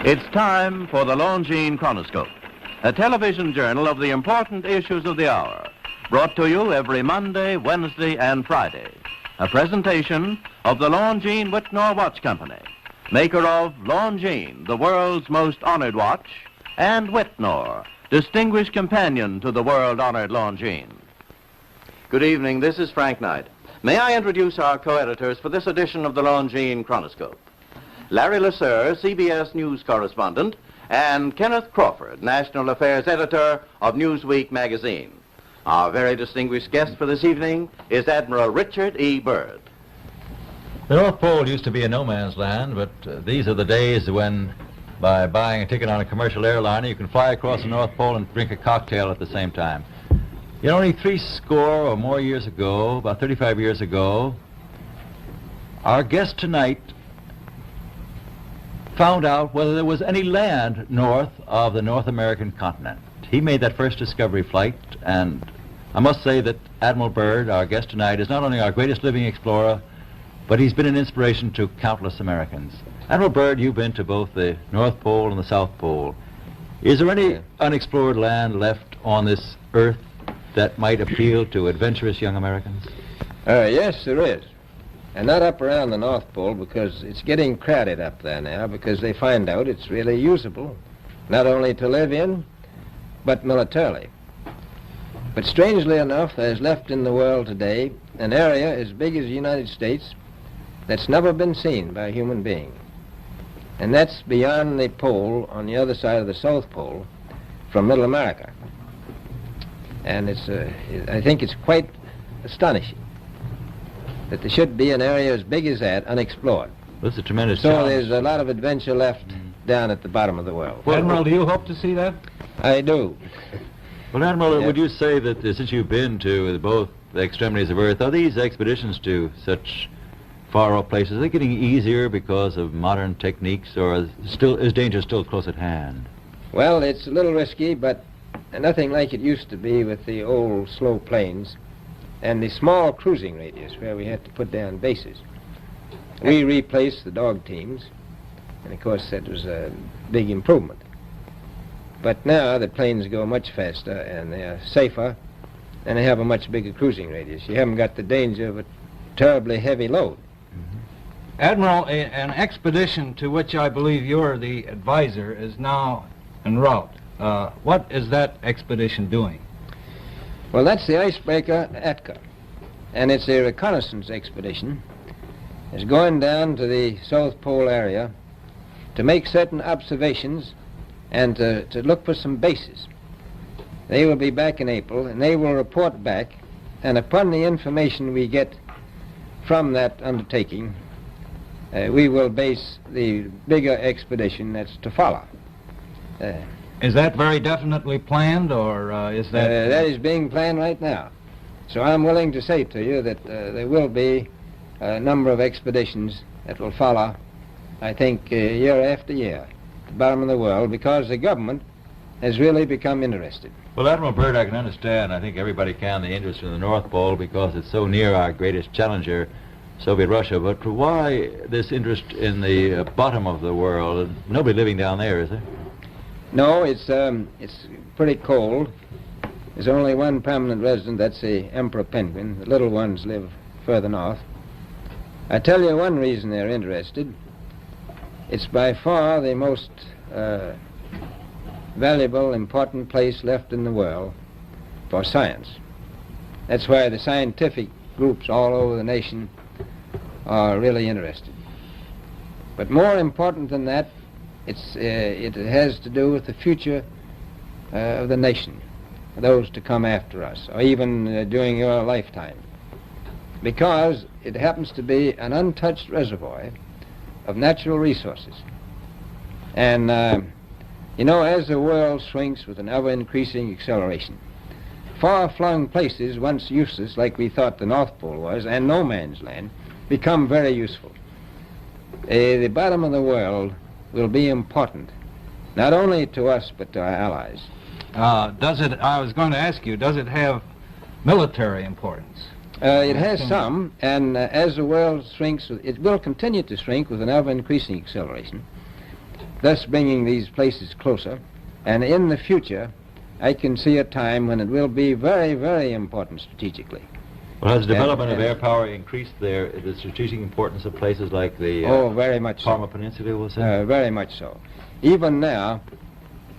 It's time for the Longines Chronoscope, a television journal of the important issues of the hour, brought to you every Monday, Wednesday, and Friday. A presentation of the Longines-WITTNAUER Watch Company, maker of Longines, the world's most honored watch, and Wittnauer, distinguished companion to the world-honored Longines. Good evening, this is Frank Knight. May I introduce our co-editors for this edition of the Longines Chronoscope? Larry Lasser, CBS News correspondent, and Kenneth Crawford, National Affairs Editor of Newsweek magazine. Our very distinguished guest for this evening is Admiral Richard E. Byrd. The North Pole used to be a no-man's land, but these are the days when, by buying a ticket on a commercial airliner, you can fly across the North Pole and drink a cocktail at the same time. You know, only 60 or more years ago, about 35 years ago, our guest tonight found out whether there was any land north of the North American continent. He made that first discovery flight, and I must say that Admiral Byrd, our guest tonight, is not only our greatest living explorer, but he's been an inspiration to countless Americans. Admiral Byrd, you've been to both the North Pole and the South Pole. Is there any unexplored land left on this earth that might appeal to adventurous young Americans? Yes, there is. And not up around the North Pole, because it's getting crowded up there now, because they find out it's really usable, not only to live in, but militarily. But strangely enough, there's left in the world today an area as big as the United States that's never been seen by a human being. And that's beyond the pole on the other side of the South Pole from Middle America. And I think it's quite astonishing that there should be an area as big as that unexplored. This is a tremendous So challenge. there's a lot of adventure left down at the bottom of the world. Well, Admiral, do you hope to see that? I do. Well, Admiral, Yeah. would you say that since you've been to both the extremities of Earth, are these expeditions to such far-off places, are they getting easier because of modern techniques, or is danger still close at hand? Well, it's a little risky, but nothing like it used to be with the old slow planes and the small cruising radius where we had to put down bases. We replaced the dog teams, and of course that was a big improvement. But now the planes go much faster and they're safer, and they have a much bigger cruising radius. You haven't got the danger of a terribly heavy load. Admiral, an expedition to which I believe you're the advisor is now en route. What is that expedition doing? Well, that's the icebreaker Atka, and it's a reconnaissance expedition. It's going down to the South Pole area to make certain observations and to look for some bases. They will be back in April, and they will report back, and upon the information we get from that undertaking, we will base the bigger expedition that's to follow. Is that very definitely planned, or is that... That is being planned right now. So I'm willing to say to you that there will be a number of expeditions that will follow, I think, year after year, at the bottom of the world, because the government has really become interested. Well, Admiral Byrd, I can understand, I think everybody can, the interest in the North Pole because it's so near our greatest challenger, Soviet Russia, but why this interest in the bottom of the world? Nobody living down there, is there? No, it's pretty cold. There's only one permanent resident, that's the emperor penguin. The little ones live further north. I tell you one reason they're interested. It's by far the most valuable, important place left in the world for science. That's why the scientific groups all over the nation are really interested. But more important than that, it has to do with the future of the nation, those to come after us, or even during your lifetime, because it happens to be an untouched reservoir of natural resources. And, you know, as the world shrinks with an ever-increasing acceleration, far-flung places once useless, like we thought the North Pole was, and no man's land, become very useful. The bottom of the world will be important, not only to us, but to our allies. I was going to ask you, does it have military importance? It has some, and as the world shrinks, it will continue to shrink with an ever-increasing acceleration. thus bringing these places closer. And in the future, I can see a time when it will be very, very important strategically. Well, has the development of air power increased the strategic importance of places like the very much Parma so. Peninsula, we'll say? Very much so. Even now,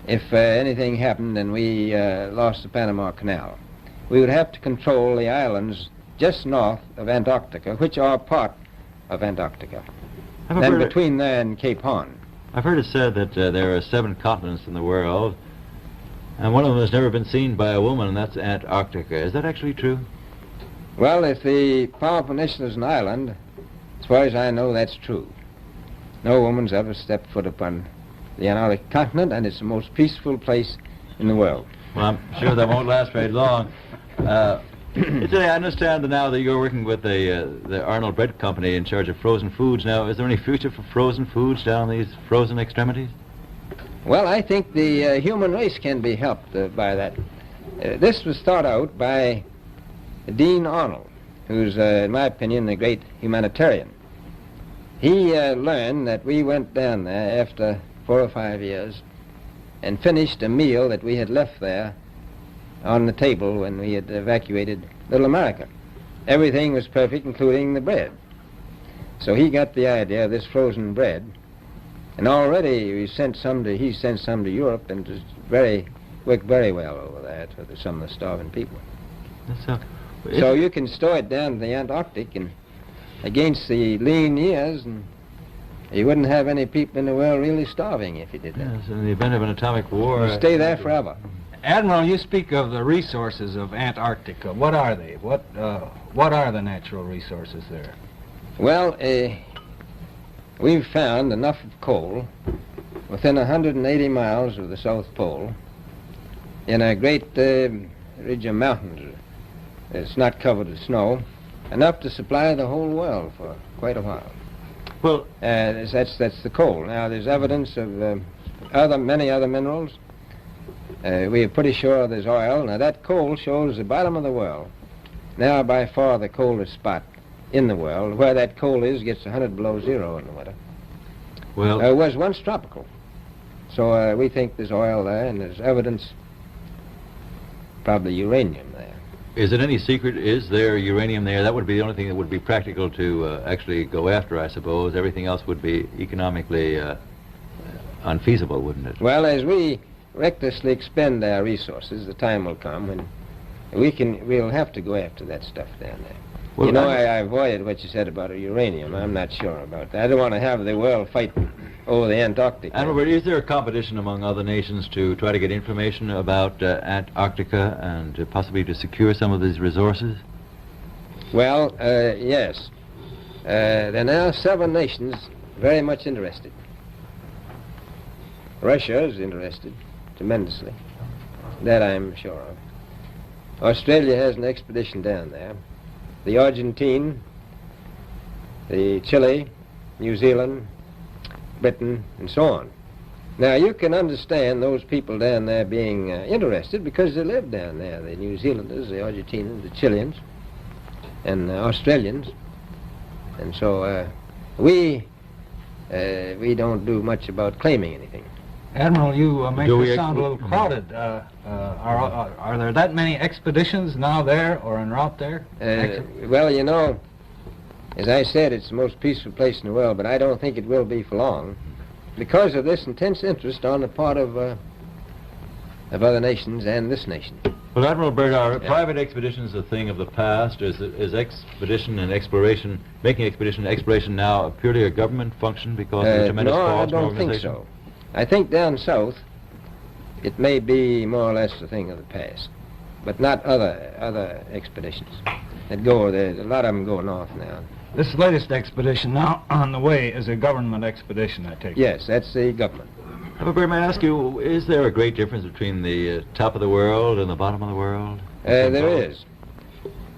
if anything happened and we lost the Panama Canal, we would have to control the islands just north of Antarctica, which are part of Antarctica, and between there and Cape Horn. I've heard it said that there are 7 continents in the world, and one of them has never been seen by a woman, and that's Antarctica. Is that actually true? Well, if the Palma Peninsula is an island, as far as I know, that's true. No woman's ever stepped foot upon the Antarctic continent, and it's the most peaceful place in the world. Well, I'm sure that won't last very long. I understand that now that you're working with the Arnold Bread Company in charge of frozen foods. Now, is there any future for frozen foods down these frozen extremities? Well, I think the human race can be helped by that. This was thought out by Dean Arnold, who's, in my opinion, a great humanitarian. He learned that we went down there after 4 or 5 years and finished a meal that we had left there on the table when we had evacuated Little America. Everything was perfect, including the bread. So he got the idea of this frozen bread, and already he sent some to Europe, and it worked very well over there for some of the starving people. So you can store it down to the Antarctic, and against the lean years, and you wouldn't have any people in the world really starving if you did that. Yes, in the event of an atomic war... You'd stay there forever. Admiral, you speak of the resources of Antarctica. What are they? What are the natural resources there? Well, we've found enough of coal within 180 miles of the South Pole in a great ridge of mountains. It's not covered with snow, enough to supply the whole world for quite a while. Well, that's the coal. Now, there's evidence of many other minerals. We are pretty sure there's oil. Now, that coal shows the bottom of the world. Now, by far the coldest spot in the world. Where that coal is gets 100 below zero in the winter. Well, it was once tropical. So we think there's oil there, and there's evidence, probably uranium there. is it any secret, is there uranium there? That would be the only thing that would be practical to actually go after, I suppose. Everything else would be economically unfeasible, wouldn't it? Well, as we recklessly expend our resources, the time will come when we'll have to go after that stuff down there. Well, you know, I avoided what you said about uranium. I'm not sure about that. I don't want to have the world fight over the Antarctic. Admiral, is there a competition among other nations to try to get information about Antarctica and possibly to secure some of these resources? Well, yes. There are now 7 nations very much interested. Russia is interested tremendously. That I'm sure of. Australia has an expedition down there. The Argentine, the Chile, New Zealand, Britain, and so on. Now, you can understand those people down there being interested because they live down there, the New Zealanders, the Argentinians, the Chileans, and the Australians. And so we don't do much about claiming anything. Admiral, you make us sound a little crowded. Are there that many expeditions now there or en route there? Well, you know, as I said, it's the most peaceful place in the world, but I don't think it will be for long because of this intense interest on the part of other nations and this nation. Well, Admiral Byrd, are private expeditions a thing of the past? Is expedition and exploration, making expedition and exploration now purely a government function because of the tremendous cost and organization? No, I don't think so. I think down south it may be more or less a thing of the past, but not other expeditions that go there. A lot of them go north now. This latest expedition now on the way is a government expedition, I take it. Yes, that's the government. Admiral, may I ask you, is there a great difference between the top of the world and the bottom of the world? There is.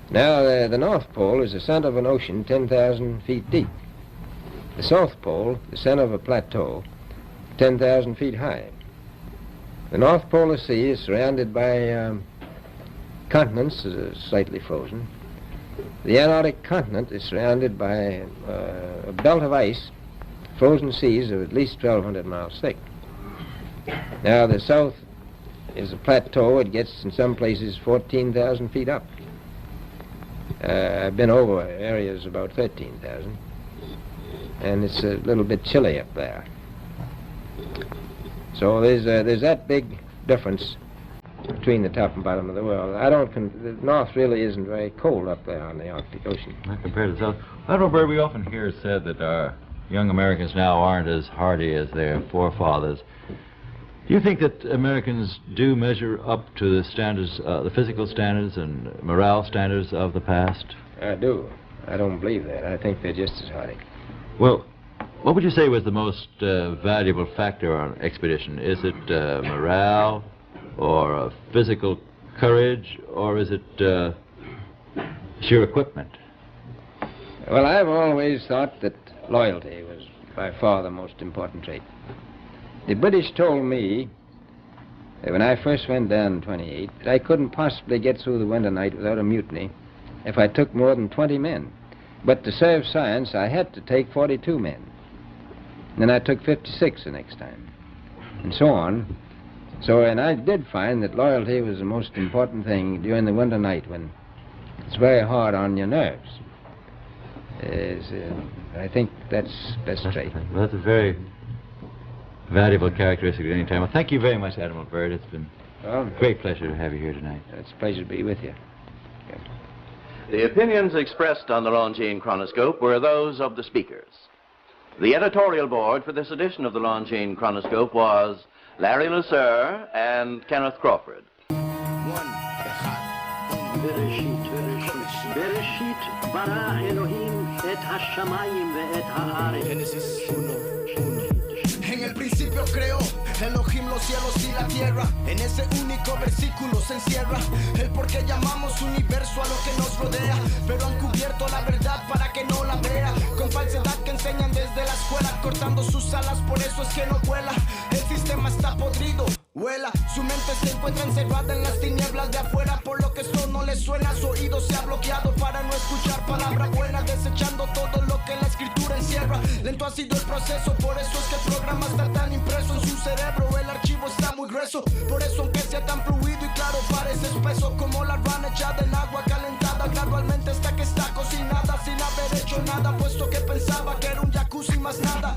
Now, the North Pole is the center of an ocean 10,000 feet deep. The South Pole, the center of a plateau, 10,000 feet high. The North Polar Sea is surrounded by continents that are slightly frozen. The Antarctic continent is surrounded by a belt of ice frozen seas of at least 1,200 miles thick. Now, the south is a plateau. It gets, in some places, 14,000 feet up. I've been over areas about 13,000, and it's a little bit chilly up there. So there's that big difference between the top and bottom of the world. The north really isn't very cold up there on the Arctic Ocean. Not compared to the south. Admiral Byrd, we often hear it said that our young Americans now aren't as hardy as their forefathers. Do you think that Americans do measure up to the standards, the physical standards and morale standards of the past? I do. I don't believe that. I think they're just as hardy. Well, what would you say was the most valuable factor on an expedition? Is it morale, or physical courage, or is it sheer equipment? Well, I've always thought that loyalty was by far the most important trait. The British told me that when I first went down in 28 that I couldn't possibly get through the winter night without a mutiny if I took more than 20 men. But to serve science, I had to take 42 men. And then I took 56 the next time, and so on. And I did find that loyalty was the most important thing during the winter night when it's very hard on your nerves. I think that's best trait. Well, that's a very valuable characteristic at any time. Well, thank you very much, Admiral Byrd. It's been a great pleasure to have you here tonight. It's a pleasure to be with you. Okay. The opinions expressed on the Longines Chronoscope were those of the speakers. The editorial board for this edition of the Longines Chronoscope was Larry Lusser and Kenneth Crawford. En el principio creó Elohim los cielos y la tierra. En ese único versículo se encierra el por qué llamamos universo a lo que nos rodea. Pero han cubierto la verdad para que no la vea. Con falsedad que enseñan desde la escuela, cortando sus alas, por eso es que no vuela. El sistema está podrido, vuela. Su mente se encuentra encerrada en las tinieblas de afuera. Por lo que esto no le suena, su oído se ha bloqueado para no escuchar palabra buena, desechando todo lo que la escritura encierra. Lento ha sido el proceso, por eso es que el programa está tan impreso en su cerebro. El archivo está muy grueso, por eso aunque sea tan fluido y claro parece espeso como la rana echada en agua calentada gradualmente hasta que está cocinada sin haber hecho nada, puesto que pensaba que era un jacuzzi más nada.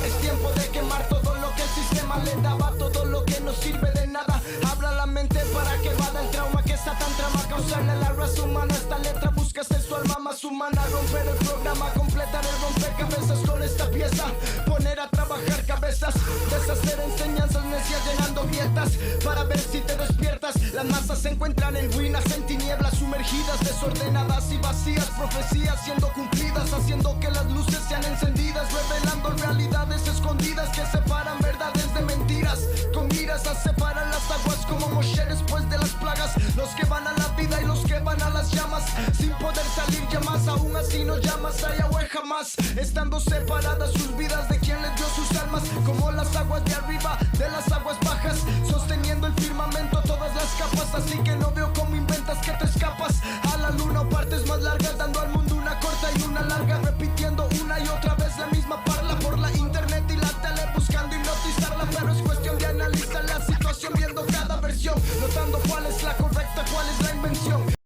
Es tiempo de quemar todo lo que el sistema le daba, todo lo que no sirve de nada. Habla la mente para que vada el trauma que Satán trama, causarle a la raza humana. Esta letra busca ser su alma más humana, romper el programa, completar el rompecabezas con esta pieza, poner a trabajar cabezas, deshacer enseñanzas necias llenando grietas para ver si te despiertas. Las masas se encuentran en ruinas, en tinieblas sumergidas, desordenadas y vacías, profecías siendo cumplidas, haciendo que las luces sean encendidas, revelando realidades escondidas que separan verdades de mentiras, con miras a separar las aguas como Moshe después de las plagas, los que van a la vida y los que van a las llamas, sin poder salir llamas, aún así no llamas a Yahweh jamás, estando separadas sus vidas de quien les dio sus almas, como las aguas de arriba de las aguas bajas, sosteniendo el firmamento todas las capas, así que no veo cómo inventas que te escapas a la luna o partes más largas, dando al mundo una corta y una larga, repitiendo una y otra vez la misma parla por la internet y la tele, buscando hipnotizarla, pero es cuestión de analizar la situación viendo cada versión, notando cuál es la correcta, cuál es la invención.